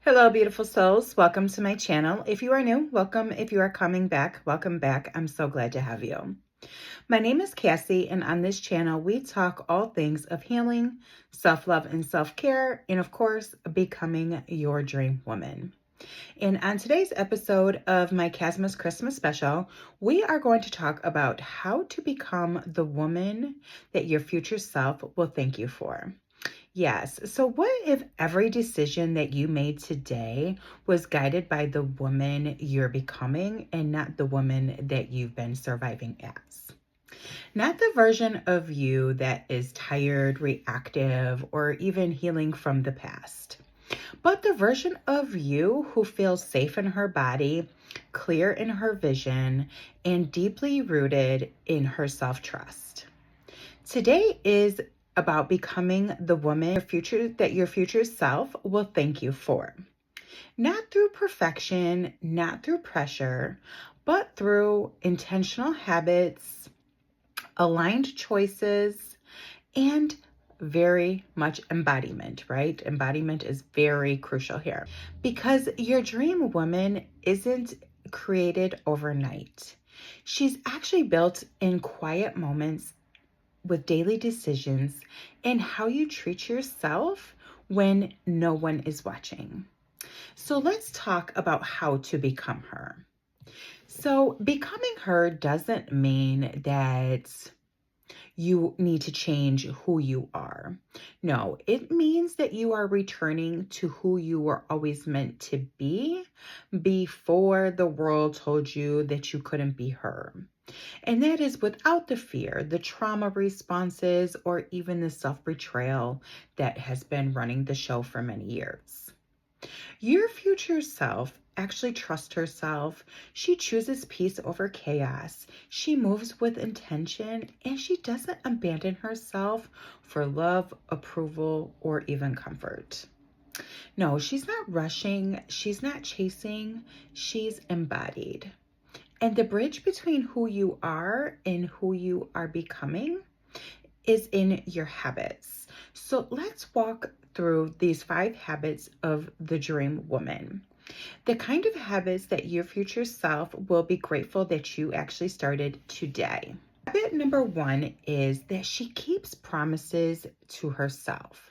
Hello, beautiful souls. Welcome to my channel. If you are new, welcome. If you are coming back, welcome back. I'm so glad to have you. My name is Cassie, and on this channel, we talk all things of healing, self-love, and self-care, and of course, becoming your dream woman. And on today's episode of my Casmas Christmas special, we are going to talk about how to become the woman that your future self will thank you for. Yes. So what if every decision that you made today was guided by the woman you're becoming and not the woman that you've been surviving as? Not the version of you that is tired, reactive, or even healing from the past, but the version of you who feels safe in her body, clear in her vision, and deeply rooted in her self-trust. Today is about becoming the woman your future self will thank you for. Not through perfection, not through pressure, but through intentional habits, aligned choices, and very much embodiment, right? Embodiment is very crucial here because your dream woman isn't created overnight. She's actually built in quiet moments with daily decisions and how you treat yourself when no one is watching. So let's talk about how to become her. So becoming her doesn't mean that you need to change who you are. No, it means that you are returning to who you were always meant to be before the world told you that you couldn't be her. And that is without the fear, the trauma responses, or even the self-betrayal that has been running the show for many years. Your future self actually trusts herself. She chooses peace over chaos. She moves with intention, and she doesn't abandon herself for love, approval, or even comfort. No, she's not rushing. She's not chasing. She's embodied. And the bridge between who you are and who you are becoming is in your habits. So let's walk through these 5 habits of the dream woman. The kind of habits that your future self will be grateful that you actually started today. Habit number 1 is that she keeps promises to herself.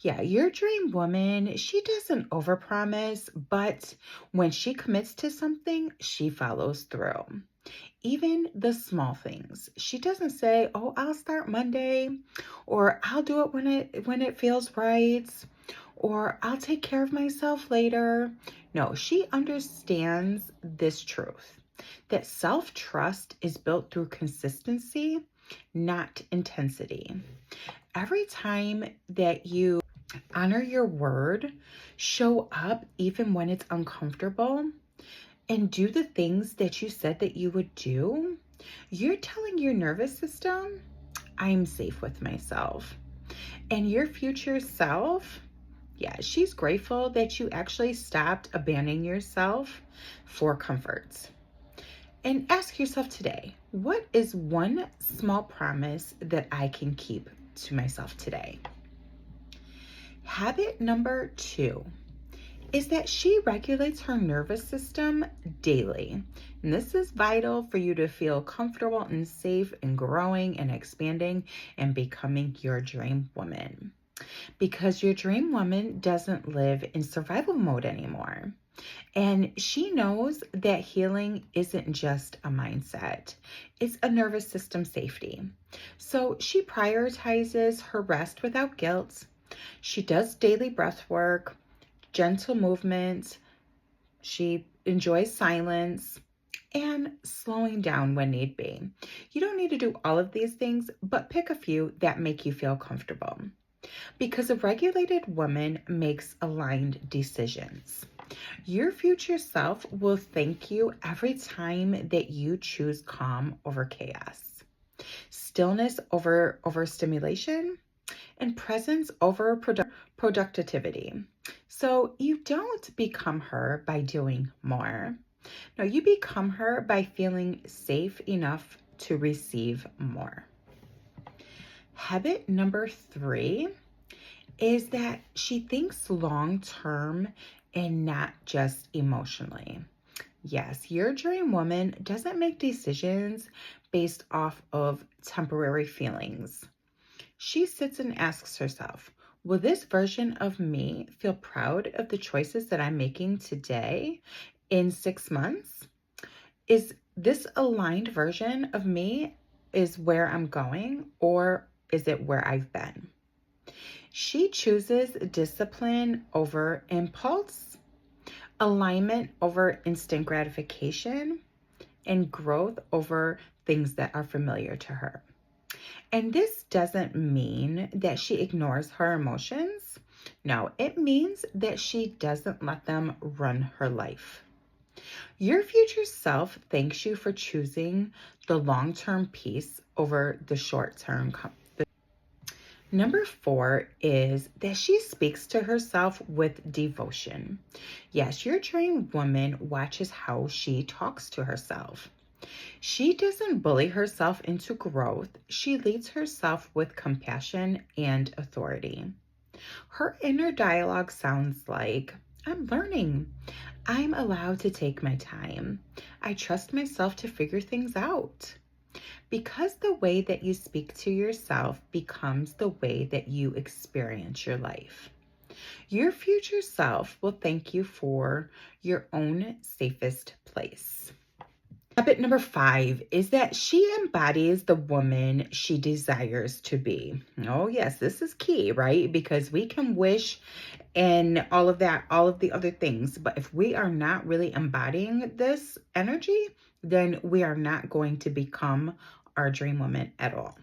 Yeah, your dream woman, she doesn't overpromise, but when she commits to something, she follows through. Even the small things. She doesn't say, "Oh, I'll start Monday," or "I'll do it when it feels right," or "I'll take care of myself later." No, she understands this truth that self-trust is built through consistency, not intensity. Every time that you honor your word, show up even when it's uncomfortable, and do the things that you said that you would do, you're telling your nervous system, I'm safe with myself. And your future self, yeah, she's grateful that you actually stopped abandoning yourself for comfort. And ask yourself today, what is one small promise that I can keep to myself today? Habit number 2 is that she regulates her nervous system daily. And this is vital for you to feel comfortable and safe and growing and expanding and becoming your dream woman. Because your dream woman doesn't live in survival mode anymore. And she knows that healing isn't just a mindset, it's a nervous system safety. So she prioritizes her rest without guilt. She does daily breath work, gentle movement. She enjoys silence and slowing down when need be. You don't need to do all of these things, but pick a few that make you feel comfortable. Because a regulated woman makes aligned decisions. Your future self will thank you every time that you choose calm over chaos, stillness over stimulation, and presence over productivity. So you don't become her by doing more. No, you become her by feeling safe enough to receive more. Habit number 3 is that she thinks long term and not just emotionally. Yes, your dream woman doesn't make decisions based off of temporary feelings. She sits and asks herself, will this version of me feel proud of the choices that I'm making today in 6 months? Is this aligned version of me is where I'm going, or is it where I've been? She chooses discipline over impulse, alignment over instant gratification, and growth over things that are familiar to her. And this doesn't mean that she ignores her emotions. No, it means that she doesn't let them run her life. Your future self thanks you for choosing the long-term peace over the short-term. Number 4 is that she speaks to herself with devotion. Yes, your dream woman watches how she talks to herself. She doesn't bully herself into growth. She leads herself with compassion and authority. Her inner dialogue sounds like, I'm learning. I'm allowed to take my time. I trust myself to figure things out. Because the way that you speak to yourself becomes the way that you experience your life. Your future self will thank you for your own safest place. Habit number 5 is that she embodies the woman she desires to be. Oh, yes, this is key, right? Because we can wish and all of that, all of the other things. But if we are not really embodying this energy, then we are not going to become our dream woman at all.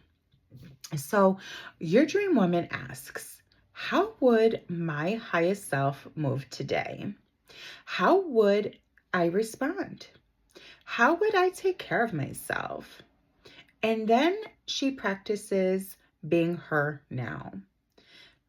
So your dream woman asks, how would my highest self move today? How would I respond? How would I take care of myself? And then she practices being her now.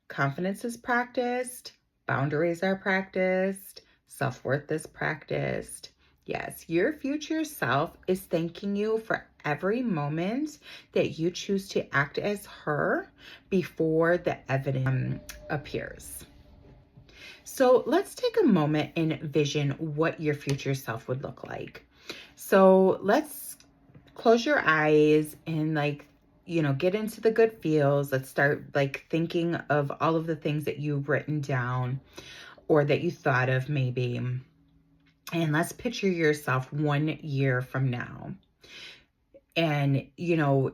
Confidence is practiced, boundaries are practiced, self-worth is practiced. Yes, your future self is thanking you for every moment that you choose to act as her before the evidence appears. So let's take a moment and envision what your future self would look like. So let's close your eyes and get into the good feels. Let's start thinking of all of the things that you've written down or that you thought of maybe. And let's picture yourself 1 year from now. And,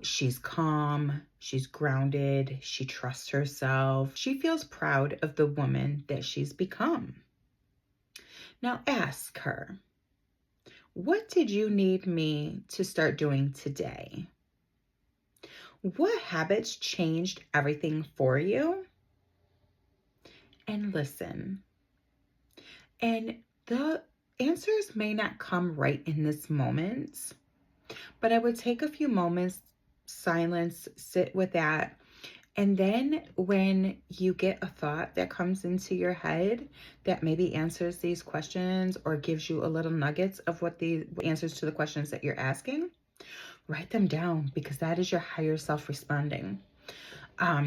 she's calm, she's grounded, she trusts herself. She feels proud of the woman that she's become. Now ask her, what did you need me to start doing today? What habits changed everything for you? And listen. And the answers may not come right in this moment, but I would take a few moments, silence, sit with that. And then when you get a thought that comes into your head that maybe answers these questions or gives you a little nuggets of what the answers to the questions that you're asking, write them down, because that is your higher self responding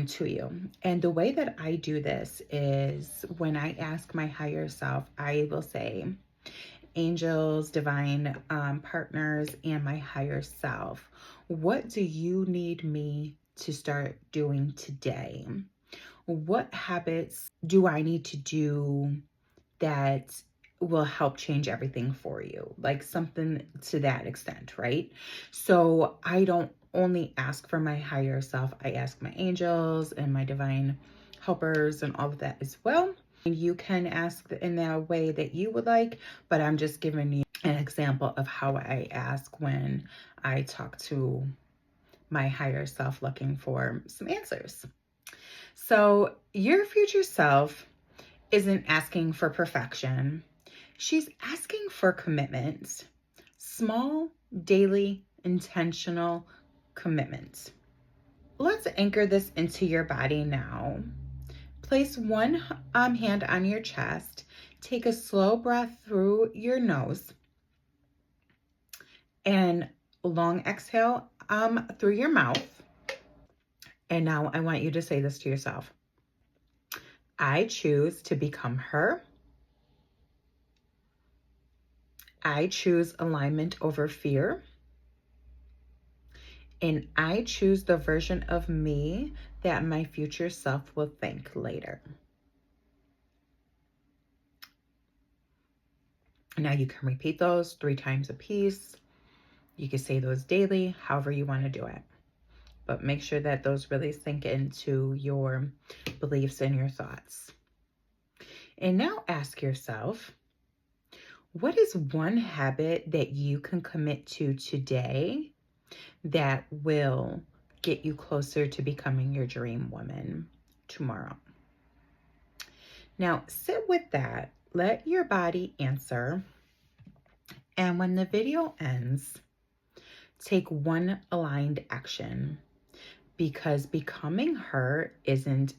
to you. And the way that I do this is when I ask my higher self, I will say, angels, divine partners, and my higher self, what do you need me to start doing today? What habits do I need to do that will help change everything for you? Like something to that extent, right? So I don't only ask for my higher self, I ask my angels and my divine helpers and all of that as well. You can ask in that way that you would like, but I'm just giving you an example of how I ask when I talk to my higher self looking for some answers. So your future self isn't asking for perfection. She's asking for commitments, small, daily, intentional commitments. Let's anchor this into your body now. Place one hand on your chest. Take a slow breath through your nose and long exhale through your mouth. And now I want you to say this to yourself. I choose to become her. I choose alignment over fear. And I choose the version of me that my future self will thank later. Now you can repeat those 3 times a piece. You can say those daily, however you want to do it. But make sure that those really sink into your beliefs and your thoughts. And now ask yourself, what is one habit that you can commit to today that will get you closer to becoming your dream woman tomorrow? Now sit with that, let your body answer, and when the video ends, take one aligned action, because becoming her isn't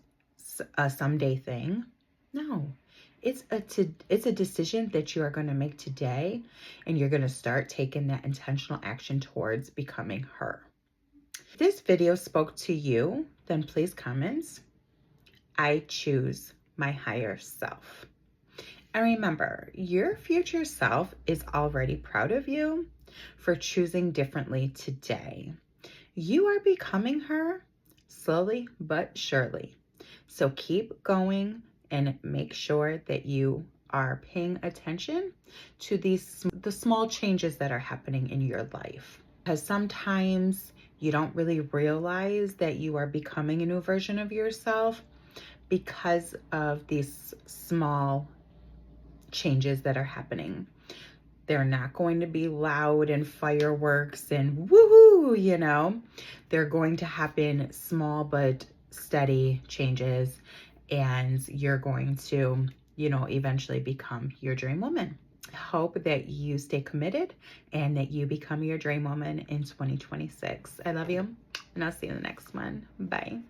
a someday thing. No, it's a decision that you are going to make today, and you're going to start taking that intentional action towards becoming her. If this video spoke to you, then please comment, I choose my higher self. And remember, your future self is already proud of you for choosing differently today. You are becoming her slowly but surely. So keep going and make sure that you are paying attention to the small changes that are happening in your life. Because sometimes you don't really realize that you are becoming a new version of yourself because of these small changes that are happening. They're not going to be loud and fireworks and woohoo, you know. They're going to happen small but steady changes, and you're going to, eventually become your dream woman. I hope that you stay committed and that you become your dream woman in 2026. I love you, and I'll see you in the next one. Bye.